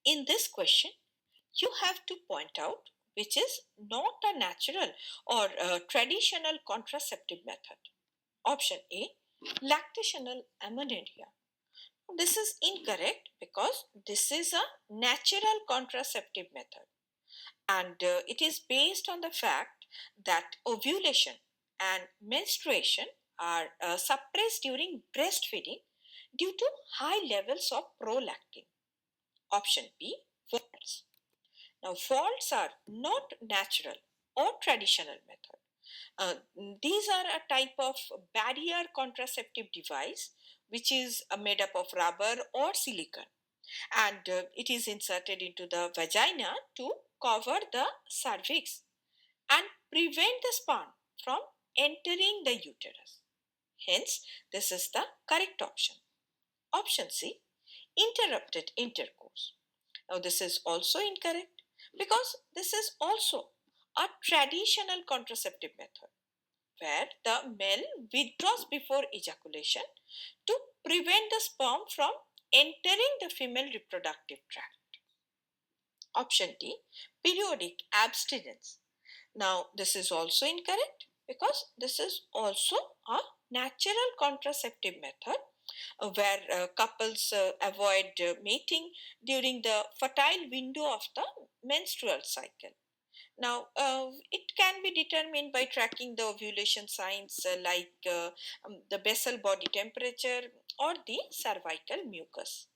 In this question, you have to point out which is not a natural or traditional contraceptive method. Option A, lactational amenorrhea. This is incorrect because this is a natural contraceptive method, and it is based on the fact that ovulation and menstruation are suppressed during breastfeeding due to high levels of prolactin. Option B, false. Now, faults are not natural or traditional method. Uh, these are a type of barrier contraceptive device which is made up of rubber or silicone, and it is inserted into the vagina to cover the cervix and prevent the sperm from entering the uterus. Hence, this is the correct option. Option C, interrupted intercourse. Now, this is also incorrect because this is also a traditional contraceptive method where the male withdraws before ejaculation to prevent the sperm from entering the female reproductive tract. Option D, periodic abstinence. Now, this is also incorrect because this is also a natural contraceptive method where couples avoid mating during the fertile window of the menstrual cycle. Now, it can be determined by tracking the ovulation signs like the basal body temperature or the cervical mucus.